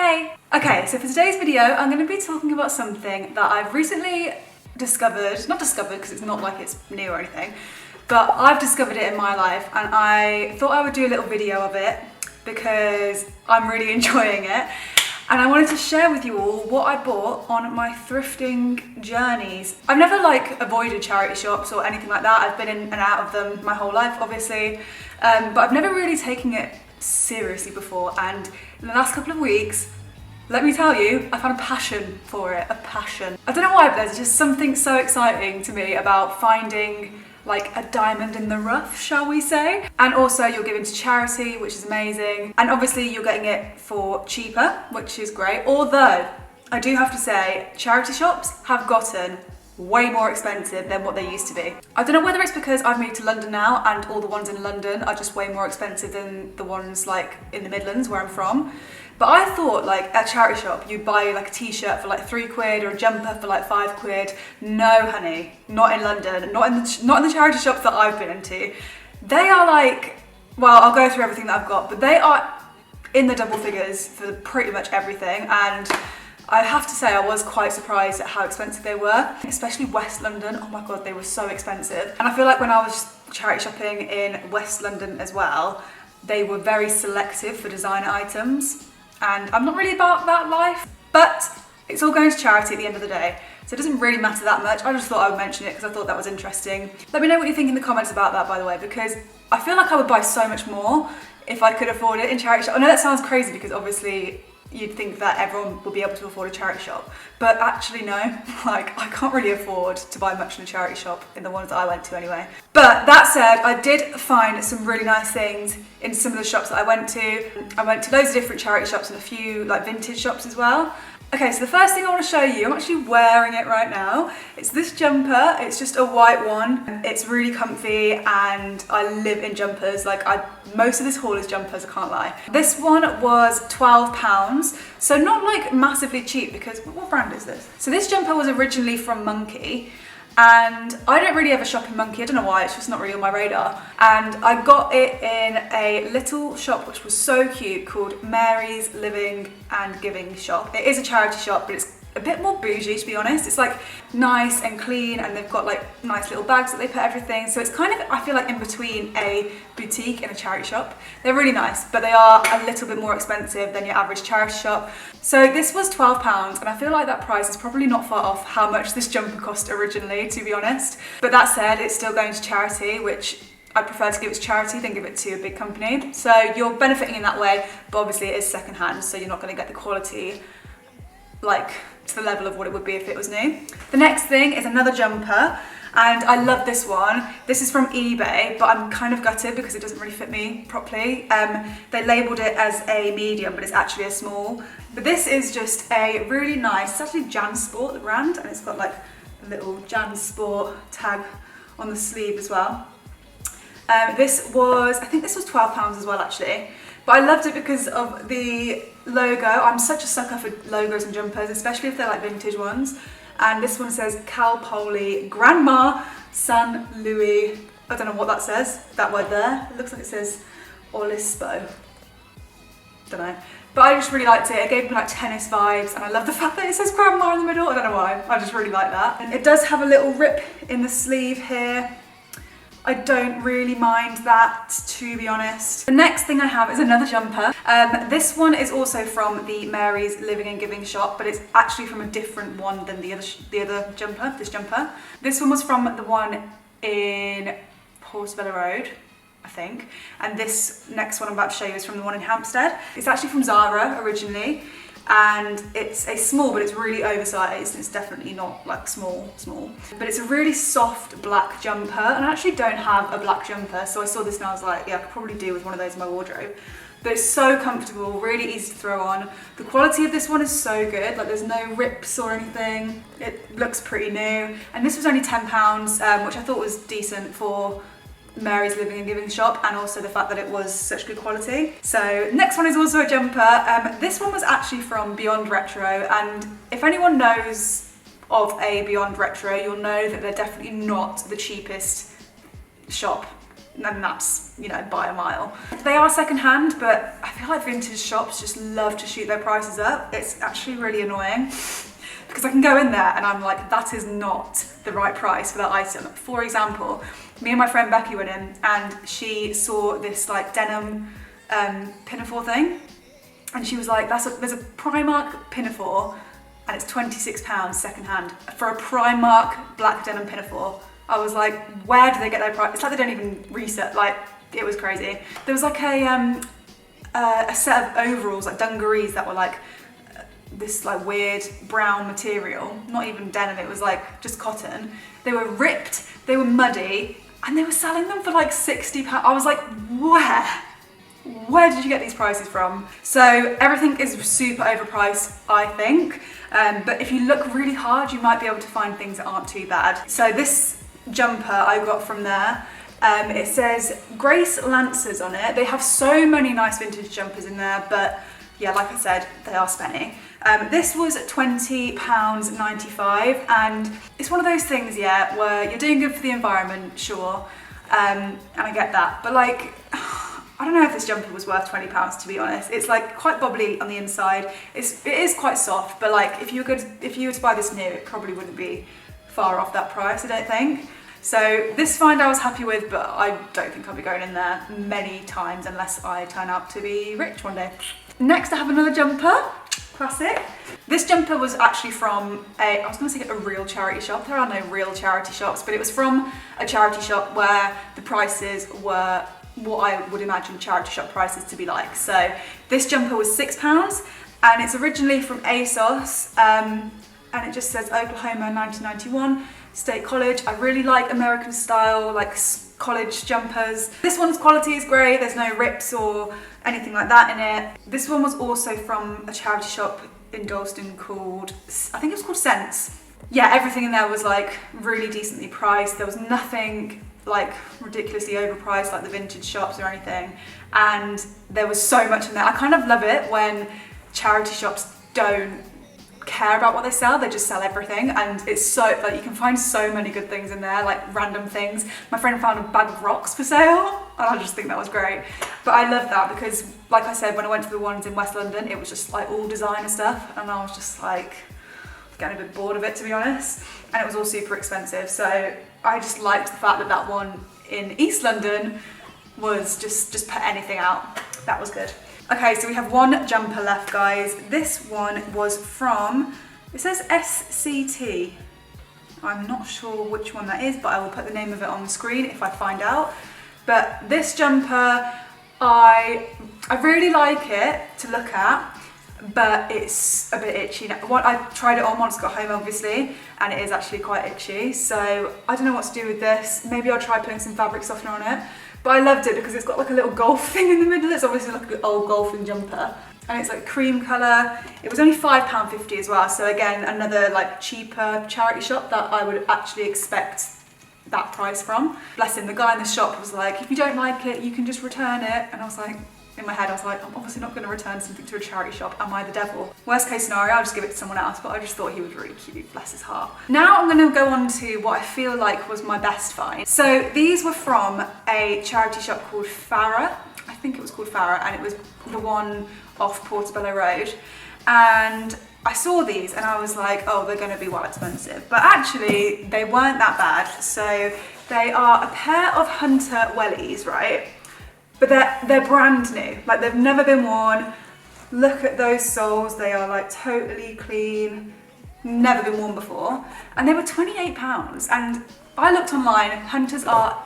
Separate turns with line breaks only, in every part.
Hey! Okay, so for today's video, I'm going to be talking about something that I've recently discovered, not discovered because it's not like it's new or anything, but I've discovered it in my life and I thought I would do a little video of it because I'm really enjoying it. And I wanted to share with you all what I bought on my thrifting journeys. I've never avoided charity shops or anything like that. I've been in and out of them my whole life, obviously, but I've never really taken it seriously before. And in the last couple of weeks, let me tell you, I found a passion for it, a passion. I don't know why, but there's just something so exciting to me about finding like a diamond in the rough, shall we say. And also you're giving to charity, which is amazing. And obviously you're getting it for cheaper, which is great. Although, I do have to say, charity shops have gotten way more expensive than what they used to be. I don't know whether it's because I've moved to London now and all the ones in London are just way more expensive than the ones like in the Midlands where I'm from. But I thought like at a charity shop you'd buy like a t-shirt for like £3 or a jumper for like £5. No honey, not in London, not in the charity shops that I've been into. They are like, well, I'll go through everything that I've got, but they are in the double figures for pretty much everything. And I have to say I was quite surprised at how expensive they were, especially West London. Oh my God, they were so expensive. And I feel like when I was charity shopping in West London as well, they were very selective for designer items. And I'm not really about that life, but it's all going to charity at the end of the day. So it doesn't really matter that much. I just thought I would mention it because I thought that was interesting. Let me know what you think in the comments about that, by the way, because I feel like I would buy so much more if I could afford it in charity shop. I know that sounds crazy because obviously you'd think that everyone would be able to afford a charity shop, but actually no, like I can't really afford to buy much in a charity shop in the ones that I went to anyway. But that said, I did find some really nice things in some of the shops that I went to. I went to loads of different charity shops and a few like vintage shops as well. Okay, so the first thing I want to show you, I'm actually wearing it right now. It's this jumper, it's just a white one. It's really comfy and I live in jumpers. Most of this haul is jumpers, I can't lie. This one was £12, so not like massively cheap because, what brand is this? So this jumper was originally from Monkey. And I don't really ever shop in Monkey, I don't know why, it's just not really on my radar. And I got it in a little shop which was so cute called Mary's Living and Giving Shop. It is a charity shop, but it's a bit more bougie, to be honest. It's like nice and clean and they've got like nice little bags that they put everything. So it's kind of, I feel like in between a boutique and a charity shop. They're really nice, but they are a little bit more expensive than your average charity shop. So this was £12 and I feel like that price is probably not far off how much this jumper cost originally, to be honest. But that said, it's still going to charity, which I prefer to give it to charity than give it to a big company. So you're benefiting in that way, but obviously it is secondhand, so you're not going to get the quality like to the level of what it would be if it was new. The next thing is another jumper, and I love this one. This is from eBay, but I'm kind of gutted because it doesn't really fit me properly. They labelled it as a medium, but it's actually a small. But this is just a really nice, it's actually Jansport, the brand, and it's got like a little Jansport tag on the sleeve as well. I think this was £12 as well actually. But I loved it because of the logo. I'm such a sucker for logos and jumpers, especially if they're like vintage ones. And this one says Cal Poly Grandma San Louis. I don't know what that says, that word there. It looks like it says Olispo. Don't know. But I just really liked it. It gave me like tennis vibes and I love the fact that it says Grandma in the middle. I don't know why, I just really like that. And it does have a little rip in the sleeve here. I don't really mind that, to be honest. The next thing I have is another jumper. This one is also from the Mary's Living and Giving shop, but it's actually from a different one than the other jumper, this jumper. This one was from the one in Horsevilla Road, I think. And this next one I'm about to show you is from the one in Hampstead. It's actually from Zara originally. And it's a small, but it's really oversized. It's definitely not like small, but it's a really soft black jumper. And I actually don't have a black jumper, so I saw this and I was like, yeah, I could probably do with one of those in my wardrobe. But it's so comfortable, really easy to throw on. The quality of this one is so good, like there's no rips or anything. It looks pretty new. And this was only £10, which I thought was decent for Mary's Living and Giving shop, and also the fact that it was such good quality. So next one is also a jumper. This one was actually from Beyond Retro, and if anyone knows of a Beyond Retro, you'll know that they're definitely not the cheapest shop and that's, you know, by a mile. They are secondhand, but I feel like vintage shops just love to shoot their prices up. It's actually really annoying because I can go in there and I'm like, that is not the right price for that item. For example, me and my friend Becky went in and she saw this like denim pinafore thing, and she was like, there's a Primark pinafore and it's £26 secondhand for a Primark black denim pinafore. I was like, where do they get their price? It's like they don't even reset, like, it was crazy. There was like a set of overalls, like dungarees that were like this like weird brown material, not even denim, it was like just cotton. They were ripped, they were muddy, and they were selling them for like £60. I was like, where did you get these prices from? So everything is super overpriced, I think. But if you look really hard, you might be able to find things that aren't too bad. So this jumper I got from there. It says Grace Lancers on it. They have so many nice vintage jumpers in there, but yeah, like I said, they are spenny. This was £20.95, and it's one of those things, yeah, where you're doing good for the environment, sure, and I get that, but like, I don't know if this jumper was worth £20, to be honest. It's like quite bubbly on the inside. It is quite soft, but like if you were to buy this new, it probably wouldn't be far off that price, I don't think. So this find I was happy with, but I don't think I'll be going in there many times unless I turn out to be rich one day. Next I have another jumper, classic. This jumper was actually from I was gonna say a real charity shop. There are no real charity shops, but it was from a charity shop where the prices were what I would imagine charity shop prices to be like. So this jumper was £6, and it's originally from ASOS, and it just says Oklahoma 1991 State College. I really like American style, like college jumpers. This one's quality is great, there's no rips or anything like that in it. This one was also from a charity shop in Dalston called, I think it was called Sense. Yeah, everything in there was like really decently priced. There was nothing like ridiculously overpriced like the vintage shops or anything, and there was so much in there. I kind of love it when charity shops don't care about what they sell, they just sell everything, and it's so like you can find so many good things in there, like random things. My friend found a bag of rocks for sale and I just think that was great. But I love that because, like I said, when I went to the ones in West London, it was just like all designer stuff, and I was just like getting a bit bored of it, to be honest, and it was all super expensive. So I just liked the fact that that one in East London was just put anything out. That was good. Okay, so we have one jumper left, guys. This one was from, it says SCT. I'm not sure which one that is, but I will put the name of it on the screen if I find out. But this jumper, I really like it to look at, but it's a bit itchy. I tried it on once, got home obviously, and it is actually quite itchy. So I don't know what to do with this. Maybe I'll try putting some fabric softener on it. But I loved it because it's got like a little golf thing in the middle. It's obviously like an old golfing jumper, and it's like cream colour. It was only £5.50 as well. So again, another like cheaper charity shop that I would actually expect that price from. Bless him, the guy in the shop was like, if you don't like it, you can just return it. And I was like, in my head, I was like, I'm obviously not going to return something to a charity shop. Am I the devil? Worst case scenario, I'll just give it to someone else, but I just thought he was really cute, bless his heart. Now I'm going to go on to what I feel like was my best find. So these were from a charity shop called Farah. I think it was called Farah, and it was the one off Portobello Road. And I saw these and I was like, oh, they're going to be well expensive. But actually, they weren't that bad. So they are a pair of Hunter wellies, right? But they're brand new, like they've never been worn. Look at those soles, they are like totally clean, never been worn before. And they were £28, and I looked online, Hunters are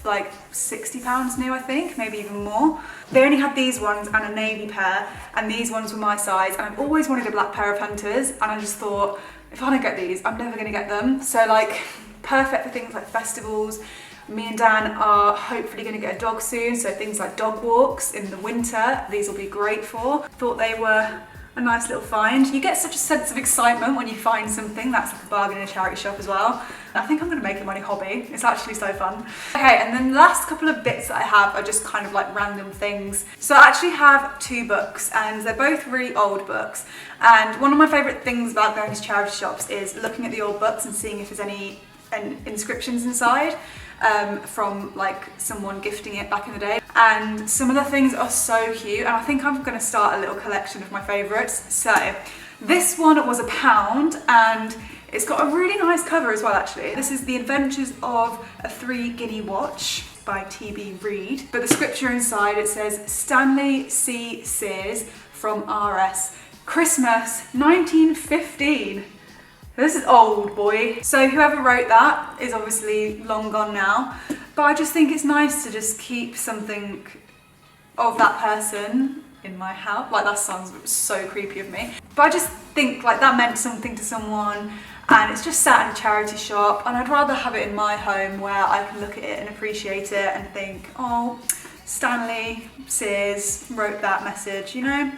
like £60 new, I think, maybe even more. They only had these ones and a navy pair, and these ones were my size, and I've always wanted a black pair of Hunters, and I just thought, if I don't get these, I'm never gonna get them. So like, perfect for things like festivals. Me and Dan are hopefully going to get a dog soon, so things like dog walks in the winter, these will be great for. Thought they were a nice little find. You get such a sense of excitement when you find something that's like a bargain in a charity shop as well. I think I'm going to make it my hobby. It's actually so fun. Okay, and then the last couple of bits that I have are just kind of like random things. So I actually have two books, and they're both really old books. And one of my favourite things about going to charity shops is looking at the old books and seeing if there's any inscriptions inside. from like someone gifting it back in the day. And some of the things are so cute, and I think I'm going to start a little collection of my favourites. So this one was £1, and it's got a really nice cover as well actually. This is The Adventures of a 3 Guinea Watch by T.B. Reid. But the scripture inside, it says, Stanley C. Sears from R.S. Christmas 1915. This is old, boy. So whoever wrote that is obviously long gone now, but I just think it's nice to just keep something of that person in my house. Like, that sounds so creepy of me, but I just think like that meant something to someone, and it's just sat in a charity shop, and I'd rather have it in my home where I can look at it and appreciate it and think, oh, Stanley Sears wrote that message, you know?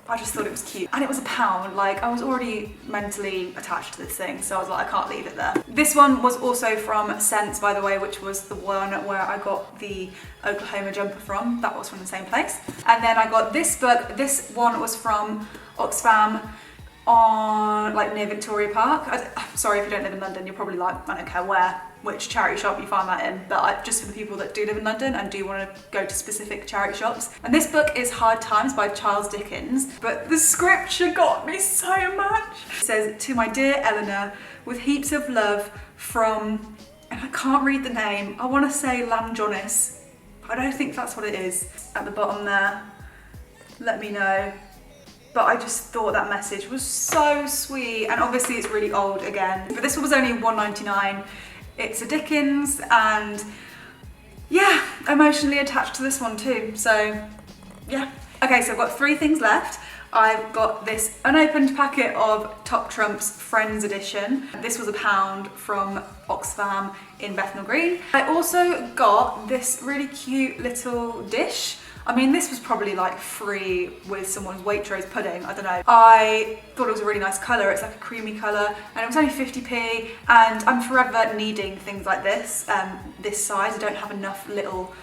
I just thought it was cute. And it was £1. Like, I was already mentally attached to this thing, so I was like, I can't leave it there. This one was also from Sense, by the way, which was the one where I got the Oklahoma jumper from. That was from the same place. And then I got this book. This one was from Oxfam, on like near Victoria Park. Sorry if you don't live in London, you're probably like, I don't care which charity shop you find that in, but just for the people that do live in London and do want to go to specific charity shops. And this book is Hard Times by Charles Dickens, but the scripture got me so much. It says, to my dear Eleanor, with heaps of love from, and I can't read the name, I want to say Lanjonis, but I don't think that's what it is. At the bottom there, let me know. But I just thought that message was so sweet, and obviously it's really old again, but this one was only £1.99. It's a Dickens, and yeah, emotionally attached to this one too, so yeah. Okay, so I've got 3 things left. I've got this unopened packet of Top Trump's Friends edition. This was £1 from Oxfam in Bethnal Green. I also got this really cute little dish. I mean, this was probably like free with someone's Waitrose pudding, I don't know. I thought it was a really nice colour, it's like a creamy colour, and it was only 50p, and I'm forever needing things like this, this size. I don't have enough little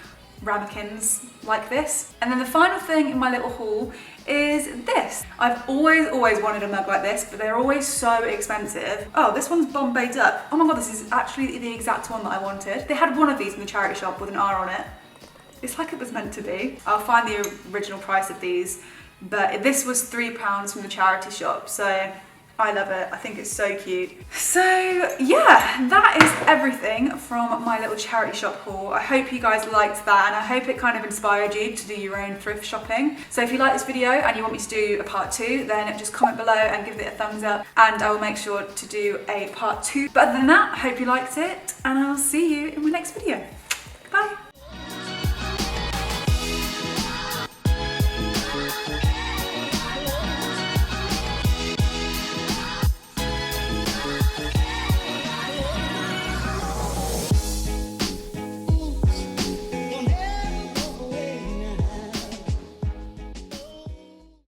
ramekins like this. And then the final thing in my little haul is this. I've always wanted a mug like this, but they're always so expensive. Oh, this one's Bombay Duck. Oh my god, this is actually the exact one that I wanted. They had one of these in the charity shop with an R on it. It's like it was meant to be. I'll find the original price of these, but this was £3 from the charity shop, so I love it. I think it's so cute. So yeah, that is everything from my little charity shop haul. I hope you guys liked that, and I hope it kind of inspired you to do your own thrift shopping. So if you like this video and you want me to do a part 2, then just comment below and give it a thumbs up, and I will make sure to do a part 2. But other than that, I hope you liked it, and I'll see you in my next video. Bye.